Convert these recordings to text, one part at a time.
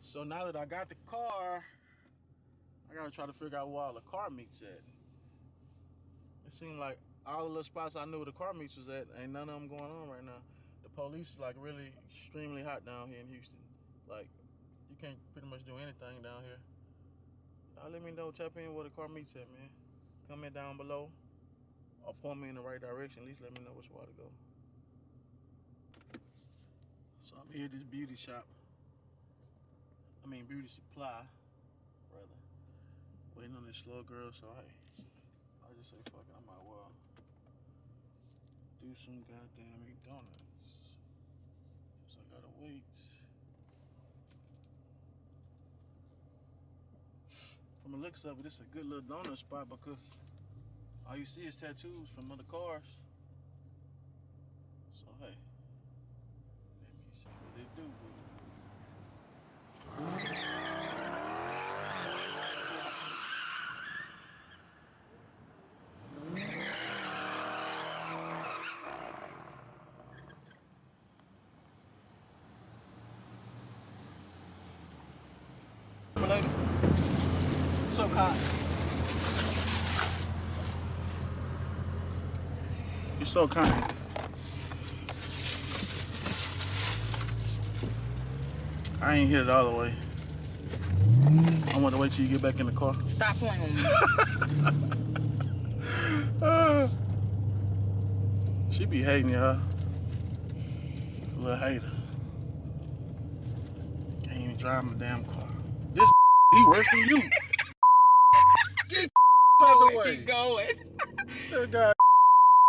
So now that I got the car, I gotta try to figure out where all the car meets at. It seemed like all the little spots I knew where the car meets was at, ain't none of them going on right now. The police is like really extremely hot down here in Houston. Like, you can't pretty much do anything down here. Y'all let me know, tap in where the car meets at, man. Comment down below or point me in the right direction. At least let me know which way to go. So I'm here at this beauty shop. Beauty supply, rather. Waiting on this slow girl, so hey, I just say fuck it, I might well do some goddamn McDonald's. So I gotta wait. From the looks of it, it's a good little donut spot because all you see is tattoos from other cars. So hey, let me see what they do. Lady, so hot. You're so kind. I ain't hit it all the way. I want to wait till you get back in the car. Stop playing with me. She be hating y'all. Little hater. Can't even drive my damn car. This he worse than you. Get out the way. Keep going. That guy,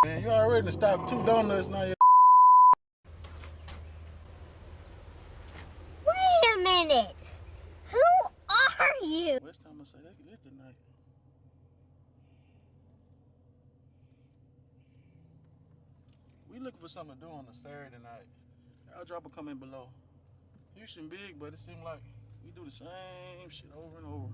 man, you already done stopped 2 donuts now. Wait a minute. Who are you? West time I say they can lit tonight. We looking for something to do on a Saturday night. I'll drop a comment below. Houston big, but it seems like we do the same shit over and over.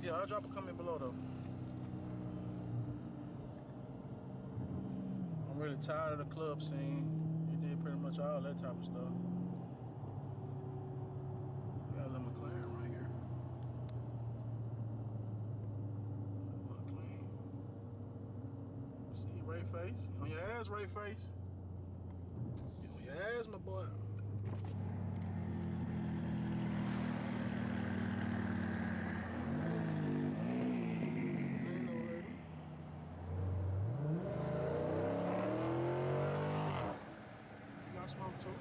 Yeah, I'll drop a comment below though. I'm really tired of the club scene. You did pretty much all that type of stuff. We got a little McLaren right here. McLaren. See, Ray Face. On your ass, Ray Face. On your ass, my boy. Smoke too.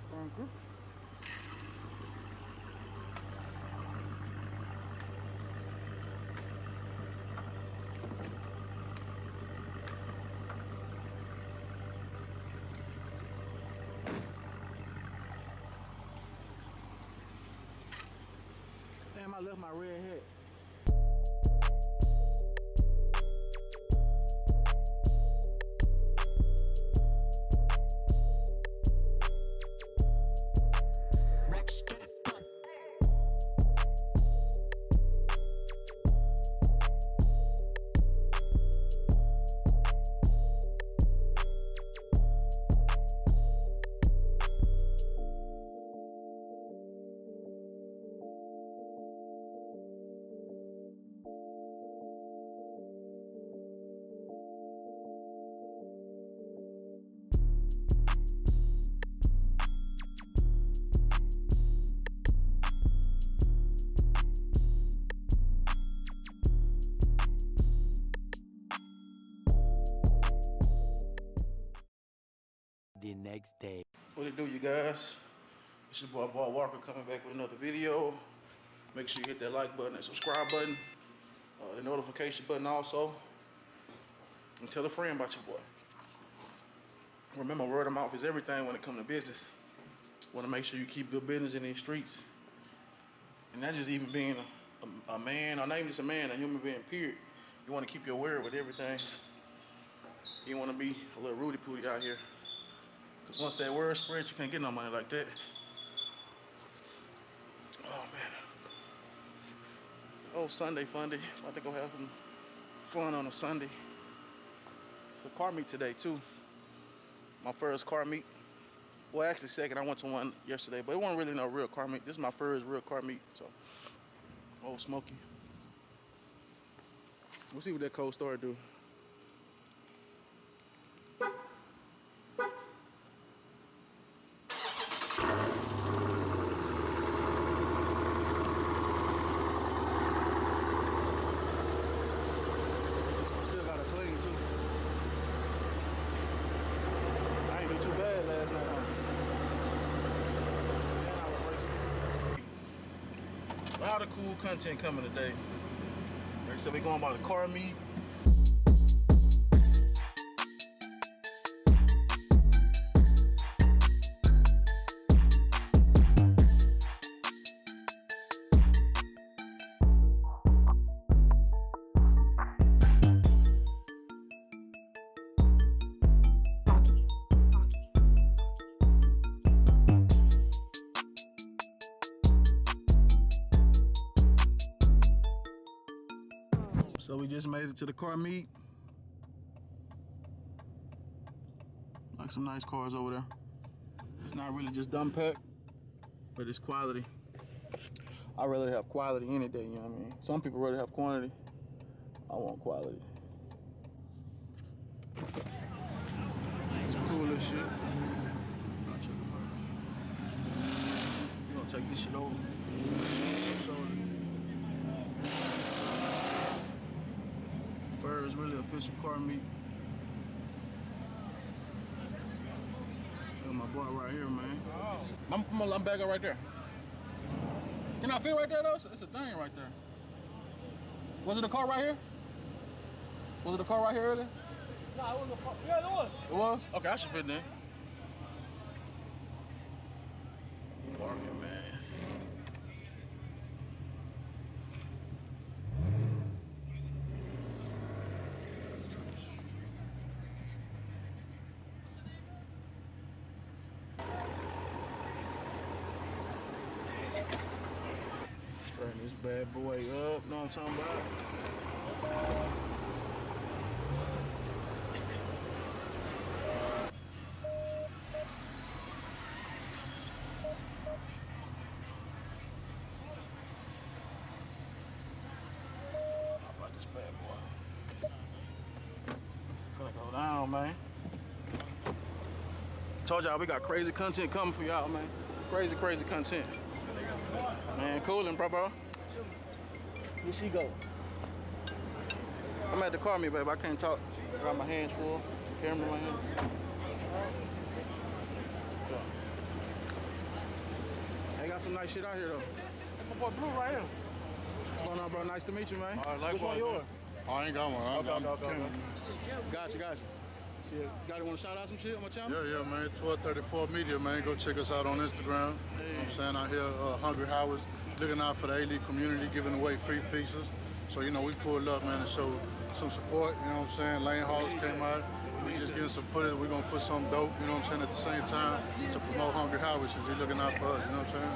Thank you. Damn, I left my red hat. the next day. What it do, you guys? It's your boy Bob Walker coming back with another video. Make sure you hit that like button and subscribe button, the notification button also, and tell a friend about your boy. Remember, word of mouth is everything when it comes to business. Want to make sure you keep good business in these streets, and that's just even being a man, or not even just a man, a human being, period. You want to keep your word with everything. You don't want to be a little Rudy Pooty out here. Because once that word spreads, you can't get no money like that. Oh, man. Oh, Sunday funday. About to go have some fun on a Sunday. It's a car meet today, too. My first car meet. Well, actually second. I went to one yesterday, but it wasn't really no real car meet. This is my first real car meet, so. Oh, Smokey. We'll see what that cold story do. Still got to clean too. I ain't do too bad last night. And I was racing. A lot of cool content coming today. Like I said, we going by the car meet. So we just made it to the car meet. Like some nice cars over there. It's not really just dumb pack, but it's quality. I'd rather have quality any day, you know what I mean? Some people rather have quantity. I want quality. Some cool little shit. I'll check them out. We're gonna take this shit over. It's really official car meet. Got my boy right here, man. I'm back up right there. Can I fit right there though? It's a thing right there. Was it a car right here? Was it a car right here earlier? No, it wasn't a car. Yeah, it was. It was? Okay, I should fit in there. Parking, man. Straighten this bad boy up, know what I'm talking about? How about this bad boy? Gonna go down, man. Told y'all we got crazy content coming for y'all, man. Crazy content. Man, coolin', bro. Here she go. I'm at the car meet, babe. I can't talk. I got my hands full. Camera in my hand. Yeah. They got some nice shit out here, though. That's my boy Blue right here. What's going on, bro? Nice to meet you, man. All right, Which one yours? Oh, I ain't got one. Okay. Gotcha. Shit. Got to want to shout out some shit on my channel? Yeah, man. 1234 Media, man. Go check us out on Instagram. Hey. You know what I'm saying? Out here, Hungry Howies, looking out for the A-League community, giving away free pizzas. So, you know, we pulled up, man, to show some support. You know what I'm saying? Lane Hoggs came out. We just getting some footage. We're going to put some dope, you know what I'm saying, at the same time to promote Hungry Howies since he's looking out for us. You know what I'm saying?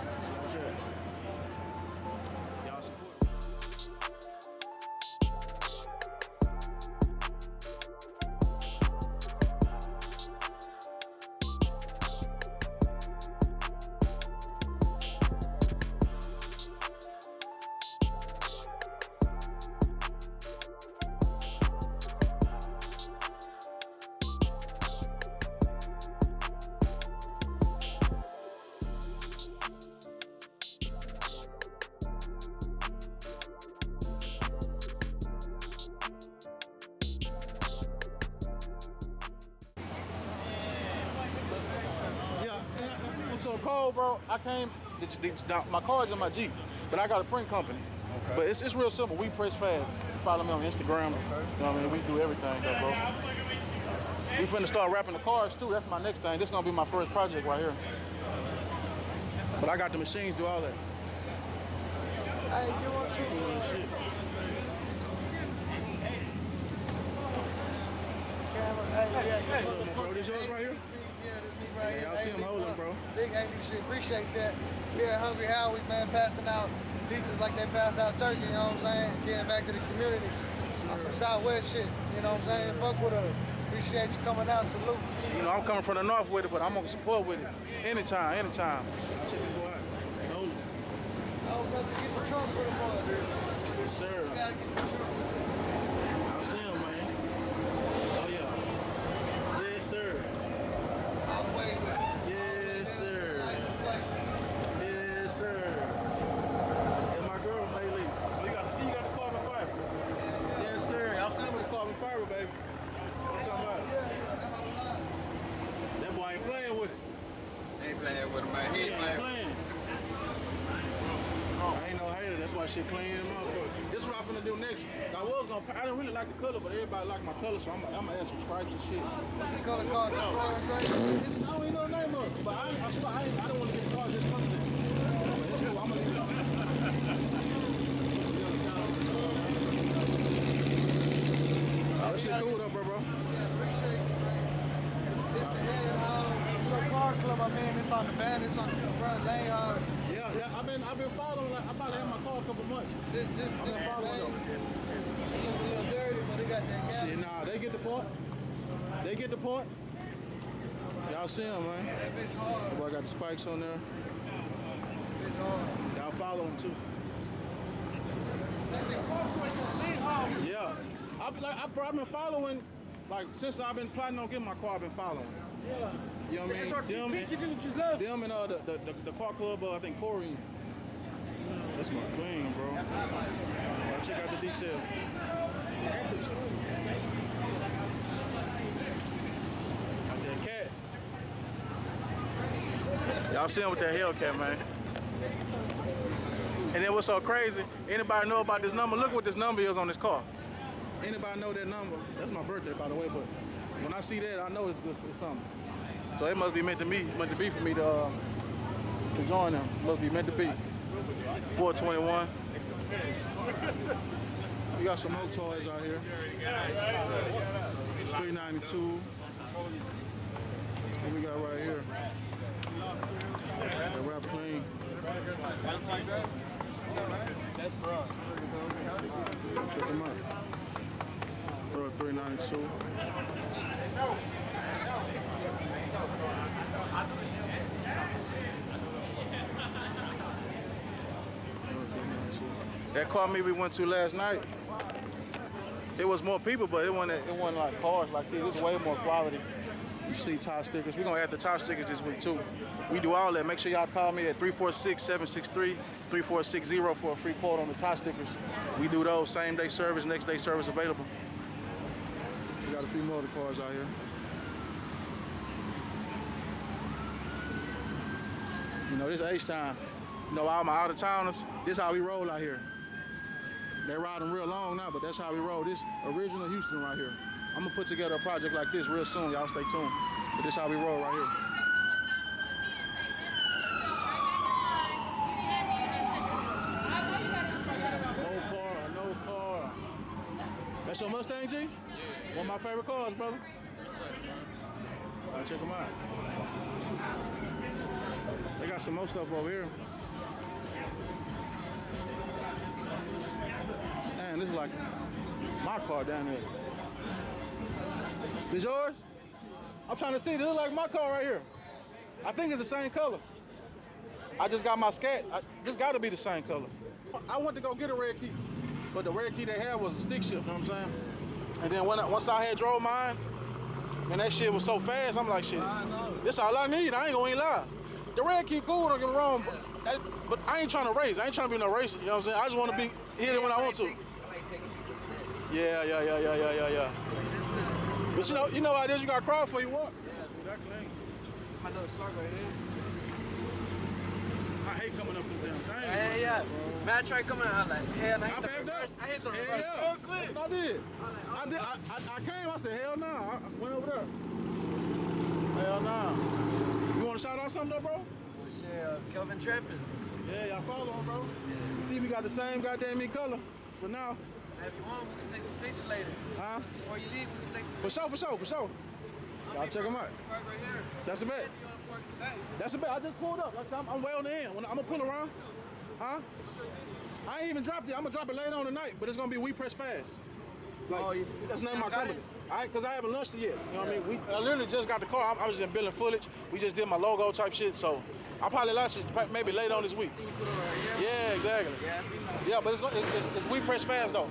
cold, bro, I came. My car's in my Jeep, but I got a print company. Okay. But it's real simple. We press fast. Follow me on Instagram. Okay. You know what I mean? We do everything, though, bro. We finna start wrapping the cars too. That's my next thing. This is gonna be my first project right here. But I got the machines do all that. Hey, if you want to. Bro, this yours right here? Yeah, this me right here. Y'all see him holding, bro. Big AD shit. Appreciate that. Here at Hungry Howies, man, passing out pizzas like they pass out turkey, you know what I'm saying? Getting back to the community on some Southwest shit, you know what I'm saying? Fuck with us. Appreciate you coming out. Salute. You know, I'm coming from the north with it, but I'm gonna support with it. Anytime, anytime. Check it go out. Hold it. I was supposed to get the trunk for the boys. Yes, sir. You gotta get the trunk. I'll see him, man. Oh, yeah. Yes, sir. All the way with it. Yes, sir. Yes, sir. And my girl, lately. Oh, you got the carbon fiber. Yes, sir. I'll see him with the carbon fiber, baby. What you talking about? That boy ain't playing with it. Ain't playing with him, man. He ain't playing. I ain't no hater. That boy shit clean as motherfucker. This is what I'm finna do next. I didn't really like the color, but everybody like my color, so I'm gonna add some stripes and shit. What's the color called? Destroyer Drake? I don't even know the name of it, but I don't want to get the car just from it. It's cool. I'm gonna leave it on. Oh, this shit cool though, bro. Yeah, appreciate you, man. It's the head of car club, I mean, it's on the band, it's on the front, Lane Hoggs. Yeah, I've been following. Like, I probably had my car a couple months. This following lane, them. it look a little dirty, but it got that gas. Shit, nah, they get the point. They get the point. Y'all see him, man. That bitch hard. The boy got the spikes on there. Bitch hard. Y'all follow him too. Yeah, I've been following, like since I've been planning on getting my car. I've been following. Yeah. You know what I mean? SRT Pink, you just left. Them and the car club. I think Corey. That's my clean, bro. Check out the detail. Like that cat. Y'all see him with that Hellcat, man. And then what's so crazy? Anybody know about this number? Look what this number is on this car. Anybody know that number? That's my birthday, by the way. But when I see that, I know it's good. It's something. So it must be meant to be for me to join them. It must be meant to be. 421. We got some more toys out here. 392. What we got right here? The Rap Clean. That's bronze. Check them out. Throw 392. That car meet we went to last night, it was more people, but it wasn't like cars like this. It was way more quality. You see tie stickers. We're gonna add the tie stickers this week too. We do all that. Make sure y'all call me at 346-763-3460 for a free quote on the tie stickers. We do those same day service, next day service available. We got a few more of the cars out here. You know, this H-time. You know, all my out-of-towners, this how we roll out here. They riding real long now, but that's how we roll. This original Houston right here. I'm gonna put together a project like this real soon. Y'all stay tuned. But this how we roll right here. No car. That's your Mustang, G? Yeah. One of my favorite cars, brother. All right, check them out. They got some more stuff over here. Man, this is like my car down there. This yours? I'm trying to see. This is like my car right here. I think it's the same color. I just got my scat. This got to be the same color. I went to go get a red key, but the red key they had was a stick shift, you know what I'm saying? And then once I had drove mine, man, that shit was so fast, I'm like, shit, this all I need. I ain't gonna lie. The red key cool, don't get me wrong, but I ain't trying to race. I ain't trying to be no racer, you know what I'm saying? I just want to be hit it when I want to. Yeah. But you know how it is, you got to crawl before you walk. My little shark right there. hate coming up this damn thing. Hell yeah. Man, I tried coming out like, hell, I hit the backed reverse. up. I hit the Hell reverse yeah. so quick. That's what I did. I came, I said, hell no. I went over there. Hell no. You want to shout out something though, bro? Well, shit, Kelvin Trapping. Yeah, y'all follow him, bro. You see, we got the same goddamn me color. For now. If you want, we can take some pictures later. Huh? Before you leave, we can take some For sure. Y'all check them out. Park right here. That's a bet. You wanna park in the back? That's a bet. I just pulled up. Like I said, I'm way on the end. I'm gonna pull around. Huh? I ain't even dropped it. I'm gonna drop it later on tonight, but it's gonna be We Press Fast. Like, Oh, that's the name of my got company. it? Cause I haven't launched it yet. You know what I mean? I literally just got the car. I was in billing footage. We just did my logo type shit. So I'll probably launch it maybe later on this week. You put it right here? Yeah, exactly. Yeah, I seen that. Yeah, but it's We Press Fast though.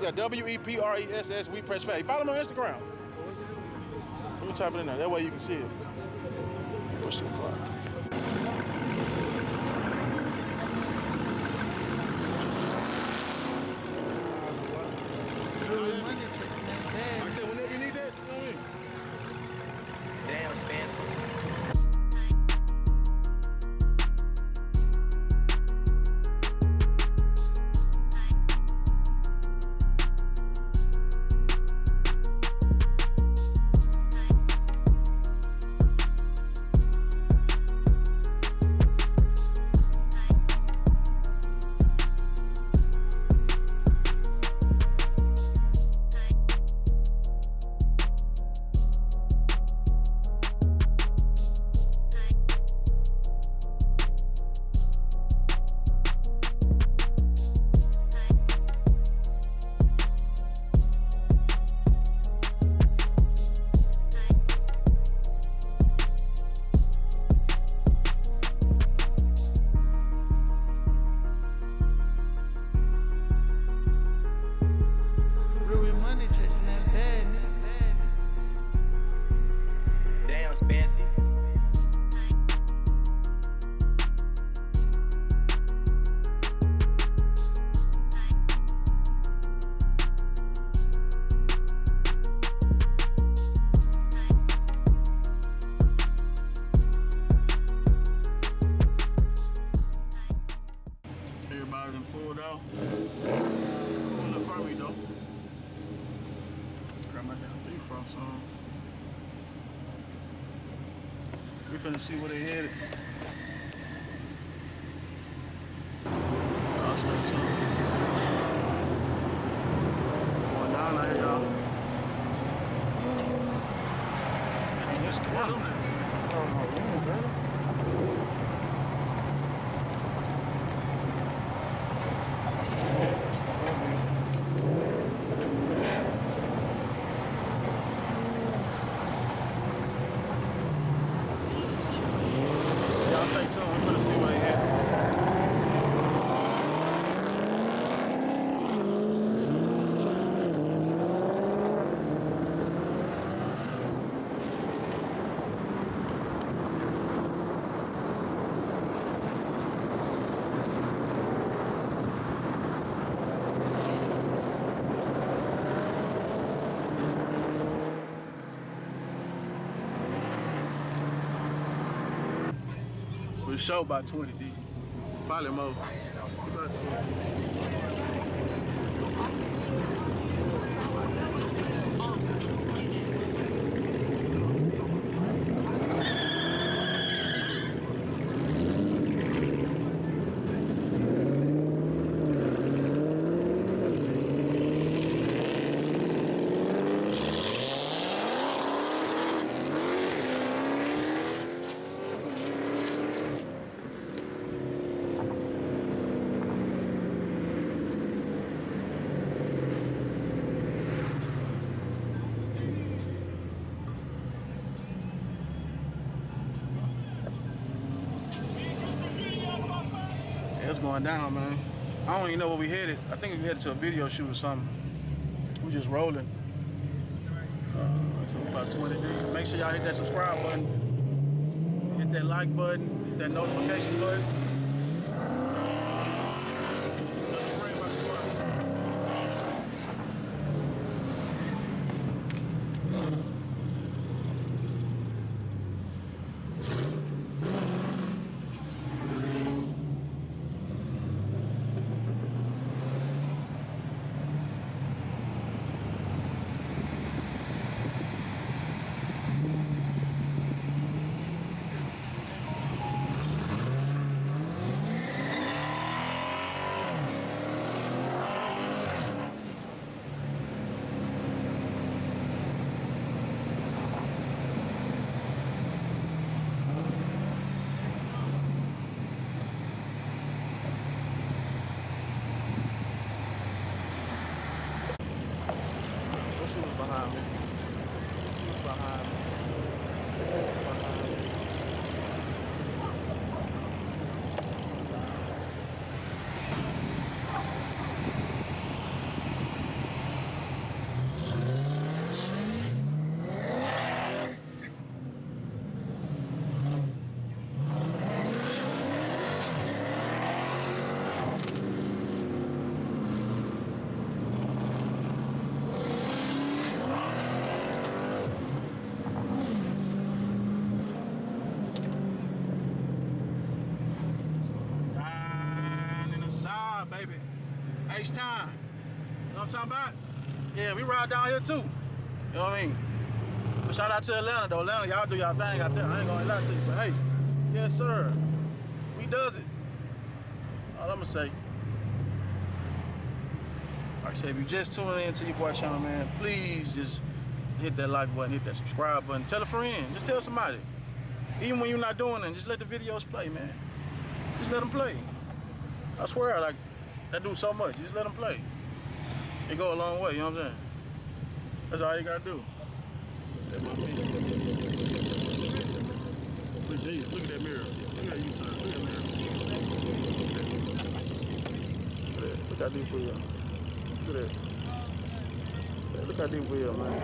Yeah, WEPRESS, We Press Fast. You follow me on Instagram. Let me type it in there. That way you can see it. Push the car. Like I said, whenever you need that, you know what I mean? Damn, Spencer. Damn, Spencer. Everybody done pulled out. Pulling up for me though. Grab my damn beef from some. We finna see where they headed. Y'all stay tuned. Going down out here, y'all. Can't just cut them there. Y'all stay tuned. We're gonna see where they at. We show about 20 deep. Probably more. About 20. Yeah, it's going down, man. I don't even know where we headed. I think we headed to a video shoot or something. We just rolling. So about 20 deep. Make sure y'all hit that subscribe button. Hit that like button. Hit that notification button. Tell a friend about your work. H-Time. You know what I'm talking about? Yeah, we ride down here too. You know what I mean? But shout out to Atlanta though. Atlanta, y'all do y'all thing out there. I ain't gonna lie to you, but hey, yes sir. We does it. All I'm gonna say. Like I said, if you just tuning in to your boy channel, man, please just hit that like button, hit that subscribe button. Tell a friend, just tell somebody. Even when you're not doing it, just let the videos play, man. Just let them play. I swear, like, that do so much. Just let them play. It go a long way, you know what I'm saying? That's all you gotta do. Look at that mirror. Look at that U-turn. Look at that mirror. Look how deep we are. Look at that. Look how deep we are, man.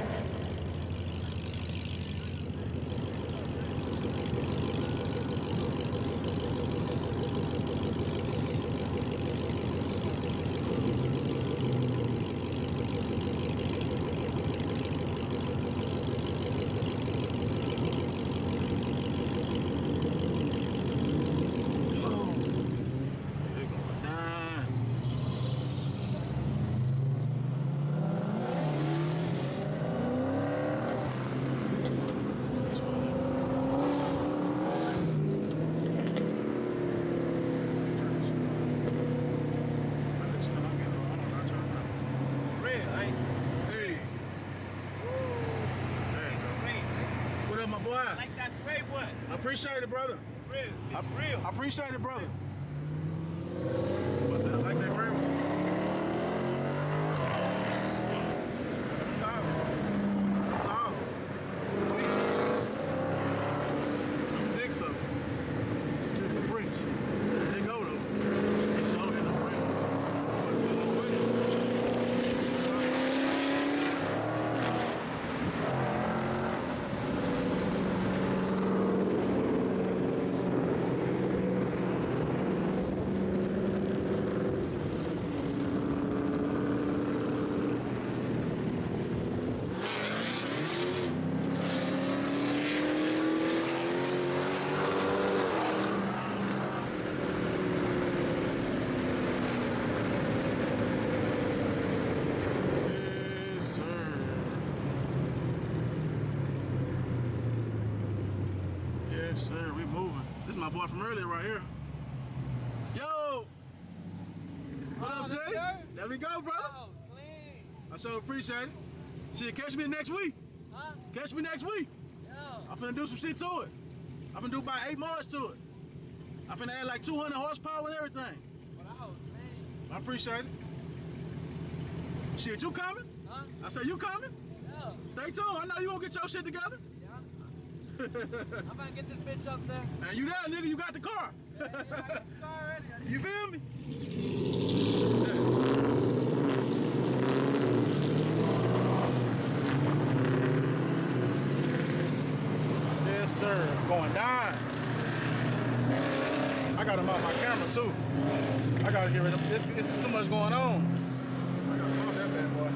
I like that gray one. I appreciate it, brother. Real. It's real. I appreciate it, brother. What's that? I like that gray one. Big suckers. Let's get the French. They go though. They show in the French. Sir, we moving. This is my boy from earlier right here. Yo! What up, Jay? There we go, brother. Oh, clean. I sure appreciate it. Shit, catch me next week. Huh? Catch me next week. Yeah. I'm finna do some shit to it. I'm finna do about 8 miles to it. I'm finna add like 200 horsepower and everything. But I was clean. I appreciate it. Shit, you coming? Huh? I said, you coming? Yeah. Stay tuned. I know you gonna get your shit together. I'm about to get this bitch up there. And you there, nigga, you got the car. Yeah, I got the car already. You feel me? Yes, sir. Going down. I got him on my camera, too. I gotta get rid of this. This is too much going on. I gotta mount that bad boy.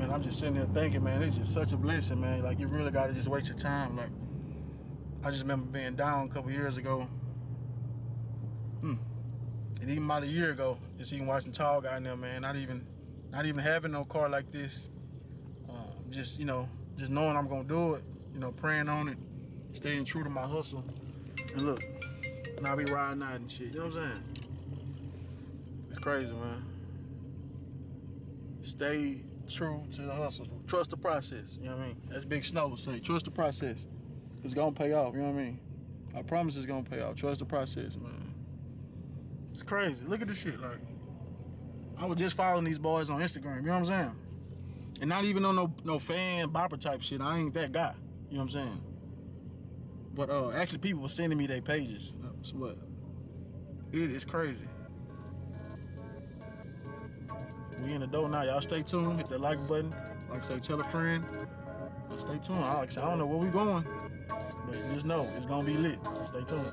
I'm just sitting there thinking, man, it's just such a blessing, man. Like, you really gotta just waste your time. Like, I just remember being down a couple years ago. And even about a year ago, just even watching Tall Guy in there, man. Not even having no car like this. Just, you know, just knowing I'm gonna do it. You know, praying on it, staying true to my hustle. And look, now I be riding out and shit. You know what I'm saying? It's crazy, man. Stay true to the hustle. Trust the process. You know what I mean? That's Big Snow would say. Trust the process. It's gonna pay off. You know what I mean? I promise it's gonna pay off. Trust the process, man. It's crazy. Look at this shit. Like, I was just following these boys on Instagram. You know what I'm saying? And not even on no fan bopper type shit. I ain't that guy. You know what I'm saying? But actually, people were sending me their pages. So what? It is crazy. We in the door now. Y'all stay tuned. Hit that like button. Like I say, tell a friend. Stay tuned. Like I said, I don't know where we going, but just know it's gonna be lit. Stay tuned.